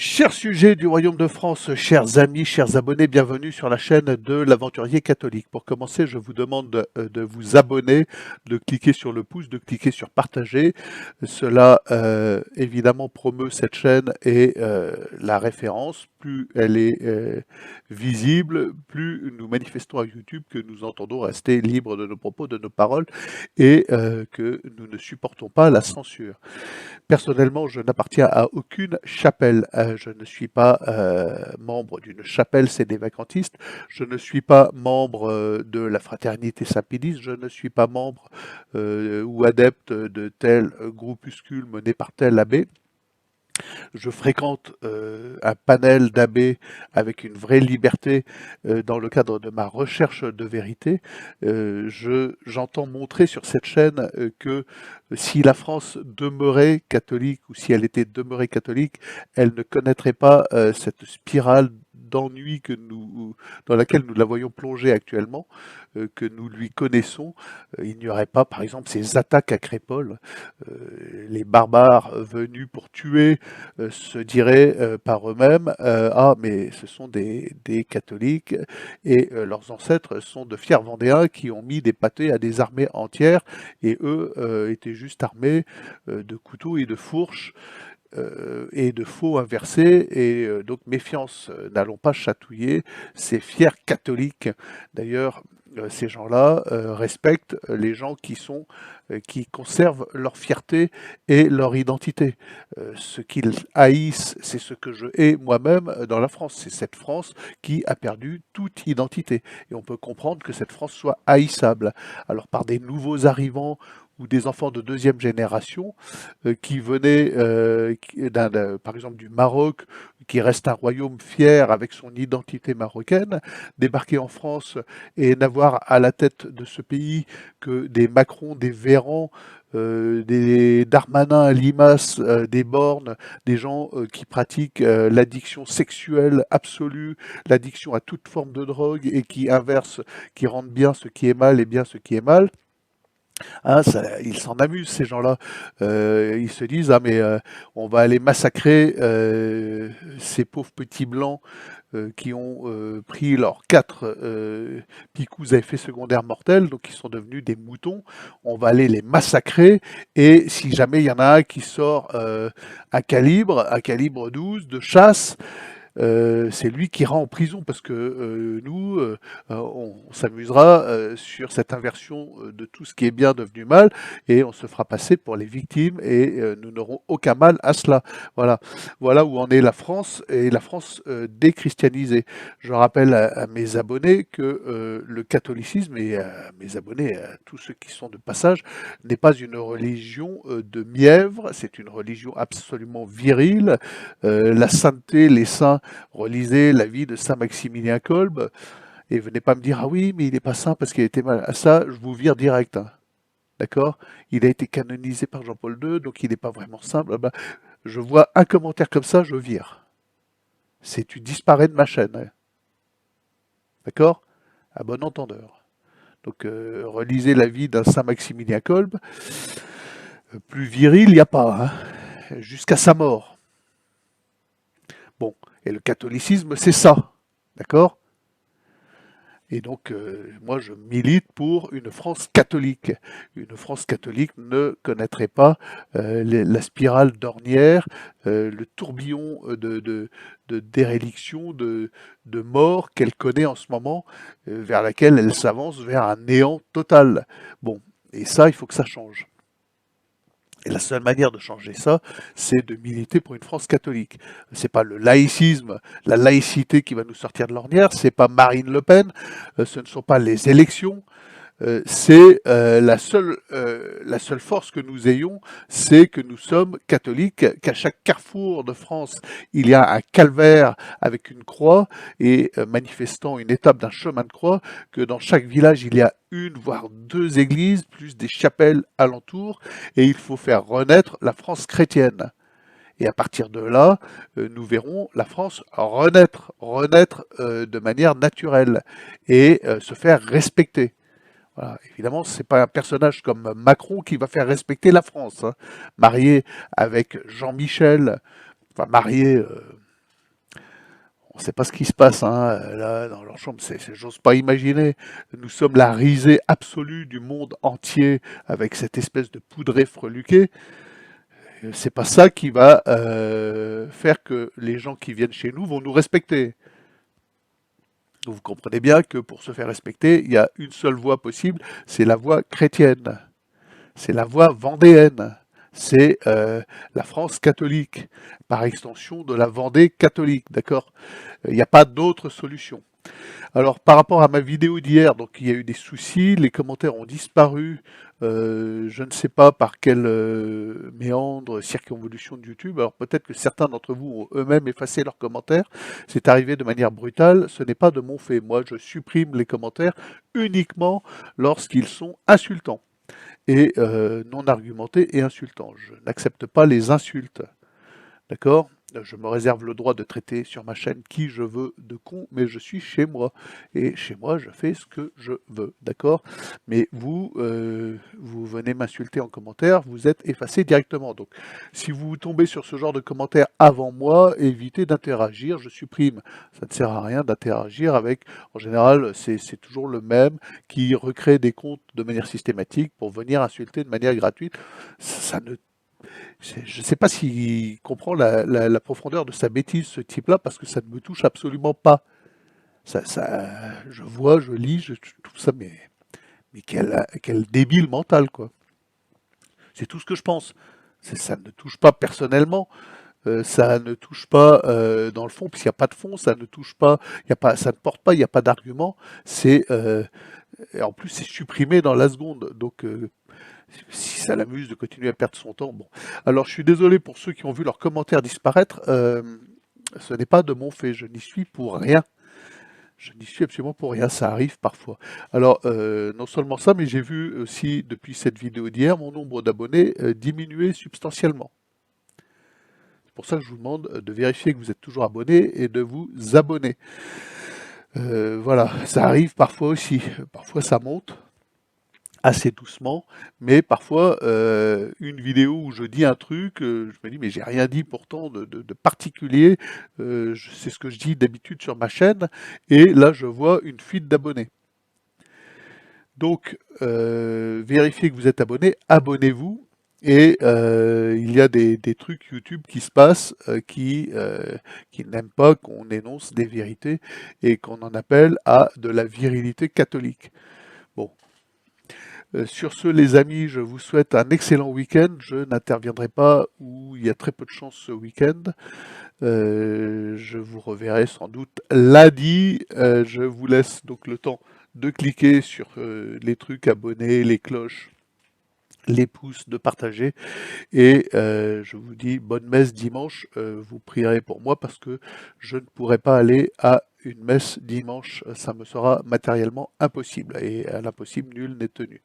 Chers sujets du Royaume de France, chers amis, chers abonnés, bienvenue sur la chaîne de l'Aventurier Catholique. Pour commencer, je vous demande de vous abonner, de cliquer sur le pouce, de cliquer sur partager. Cela, évidemment, promeut cette chaîne et la référence. Plus elle est visible, plus nous manifestons à YouTube que nous entendons rester libres de nos propos, de nos paroles et que nous ne supportons pas la censure. Personnellement, je n'appartiens à aucune chapelle. Je ne suis pas membre d'une chapelle sédévacantistes. Je ne suis pas membre de la fraternité Saint-Pédis. Je ne suis pas membre ou adepte de tel groupuscule mené par tel abbé. Je fréquente un panel d'abbés avec une vraie liberté dans le cadre de ma recherche de vérité. J'entends montrer sur cette chaîne que si la France demeurait catholique ou si elle était demeurée catholique, elle ne connaîtrait pas cette spirale d'ennui dans laquelle nous la voyons plonger actuellement, que nous lui connaissons. Il n'y aurait pas, par exemple, ces attaques à Crépol. Les barbares venus pour tuer se diraient par eux-mêmes ah, mais ce sont des catholiques et leurs ancêtres sont de fiers Vendéens qui ont mis des pâtés à des armées entières et eux étaient juste armés de couteaux et de fourches et de faux inversés, et donc méfiance, n'allons pas chatouiller ces fiers catholiques. D'ailleurs, ces gens-là respectent les gens qui conservent leur fierté et leur identité. Ce qu'ils haïssent, c'est ce que je hais moi-même dans la France. C'est cette France qui a perdu toute identité. Et on peut comprendre que cette France soit haïssable. Alors par des nouveaux arrivants ou des enfants de deuxième génération qui venaient, par exemple, du Maroc, qui reste un royaume fier avec son identité marocaine, débarquer en France et n'avoir à la tête de ce pays que des Macron, des Véran, des Darmanin, Limace, des Borne, des gens qui pratiquent l'addiction sexuelle absolue, l'addiction à toute forme de drogue et qui inversent, qui rendent bien ce qui est mal et bien ce qui est mal. Hein, ils s'en amusent, ces gens-là. Ils se disent, ah mais on va aller massacrer ces pauvres petits blancs qui ont pris leurs 4 picous à effet secondaire mortels, donc ils sont devenus des moutons. On va aller les massacrer, et si jamais il y en a un qui sort un calibre 12 de chasse, c'est lui qui ira en prison parce que nous, on s'amusera sur cette inversion de tout ce qui est bien devenu mal et on se fera passer pour les victimes et nous n'aurons aucun mal à cela. Voilà, voilà où en est la France et la France déchristianisée. Je rappelle à mes abonnés que le catholicisme et à mes abonnés, à tous ceux qui sont de passage, n'est pas une religion de mièvre, c'est une religion absolument virile. La sainteté, les saints, relisez la vie de Saint Maximilien Kolbe et venez pas me dire ah oui mais il n'est pas saint parce qu'il a été mal. À ça je vous vire direct, hein. D'accord? Il a été canonisé par Jean-Paul II donc il n'est pas vraiment saint. Blablabla. Je vois un commentaire comme ça, je vire. C'est tu disparais de ma chaîne, hein. D'accord? À bon entendeur. Donc relisez la vie d'un Saint Maximilien Kolbe. Plus viril il n'y a pas, hein, jusqu'à sa mort. Bon, et le catholicisme c'est ça, d'accord? Et donc, moi, je milite pour une France catholique. Une France catholique ne connaîtrait pas la spirale d'ornière, le tourbillon de déréliction, de mort qu'elle connaît en ce moment, vers laquelle elle s'avance vers un néant total. Bon, et ça, il faut que ça change. Et la seule manière de changer ça, c'est de militer pour une France catholique. C'est pas le laïcisme, la laïcité qui va nous sortir de l'ornière, c'est pas Marine Le Pen, ce ne sont pas les élections, c'est la seule force que nous ayons, c'est que nous sommes catholiques, qu'à chaque carrefour de France, il y a un calvaire avec une croix et manifestant une étape d'un chemin de croix, que dans chaque village, il y a une, voire 2 églises, plus des chapelles alentour, et il faut faire renaître la France chrétienne. Et à partir de là, nous verrons la France renaître de manière naturelle et se faire respecter. Voilà. Évidemment, ce n'est pas un personnage comme Macron qui va faire respecter la France, hein. Marié avec Jean-Michel, enfin marié, On ne sait pas ce qui se passe hein, là dans leur chambre, j'ose pas imaginer. Nous sommes la risée absolue du monde entier avec cette espèce de poudrée freluquée. C'est pas ça qui va faire que les gens qui viennent chez nous vont nous respecter. Vous comprenez bien que pour se faire respecter, il y a une seule voie possible, c'est la voie chrétienne, c'est la voie vendéenne, c'est la France catholique, par extension de la Vendée catholique, d'accord? Il n'y a pas d'autre solution. Alors, par rapport à ma vidéo d'hier, donc il y a eu des soucis, les commentaires ont disparu, je ne sais pas par quel méandre, circonvolution de YouTube. Alors peut-être que certains d'entre vous ont eux-mêmes effacé leurs commentaires. C'est arrivé de manière brutale, ce n'est pas de mon fait. Moi, je supprime les commentaires uniquement lorsqu'ils sont insultants et non argumentés et insultants. Je n'accepte pas les insultes. D'accord? Je me réserve le droit de traiter sur ma chaîne qui je veux de con, mais je suis chez moi. Et chez moi, je fais ce que je veux. D'accord? Mais vous, vous venez m'insulter en commentaire, vous êtes effacé directement. Donc, si vous tombez sur ce genre de commentaires avant moi, évitez d'interagir. Je supprime. Ça ne sert à rien d'interagir avec. En général, c'est toujours le même qui recrée des comptes de manière systématique pour venir insulter de manière gratuite. Ça ne je ne sais pas s'il comprend la profondeur de sa bêtise, ce type-là, parce que ça ne me touche absolument pas. Je vois, je lis, je trouve ça, mais quel débile mental, quoi. C'est tout ce que je pense. Ça ne touche pas personnellement, ça ne touche pas dans le fond, puisqu'il n'y a pas de fond, ça ne touche pas, il y a pas, ça ne porte pas, il n'y a pas d'argument. Et en plus, c'est supprimé dans la seconde. Donc, si ça l'amuse de continuer à perdre son temps, bon. Alors, je suis désolé pour ceux qui ont vu leurs commentaires disparaître. Ce n'est pas de mon fait. Je n'y suis pour rien. Je n'y suis absolument pour rien. Ça arrive parfois. Alors, non seulement ça, mais j'ai vu aussi, depuis cette vidéo d'hier, mon nombre d'abonnés diminuer substantiellement. C'est pour ça que je vous demande de vérifier que vous êtes toujours abonné et de vous abonner. Voilà, ça arrive parfois aussi. Parfois, ça monte assez doucement, mais parfois une vidéo où je dis un truc, je me dis mais j'ai rien dit pourtant de particulier, c'est ce que je dis d'habitude sur ma chaîne, et là je vois une fuite d'abonnés. Donc vérifiez que vous êtes abonné, abonnez-vous, et il y a des trucs YouTube qui se passent qui n'aiment pas qu'on énonce des vérités et qu'on en appelle à de la virilité catholique. Bon. Sur ce, les amis, je vous souhaite un excellent week-end. Je n'interviendrai pas où il y a très peu de chance ce week-end. Je vous reverrai sans doute lundi. Je vous laisse donc le temps de cliquer sur les trucs abonnés, les cloches, les pouces, de partager. Et je vous dis bonne messe dimanche. Vous prierez pour moi parce que je ne pourrai pas aller à une messe dimanche. Ça me sera matériellement impossible. Et à l'impossible, nul n'est tenu.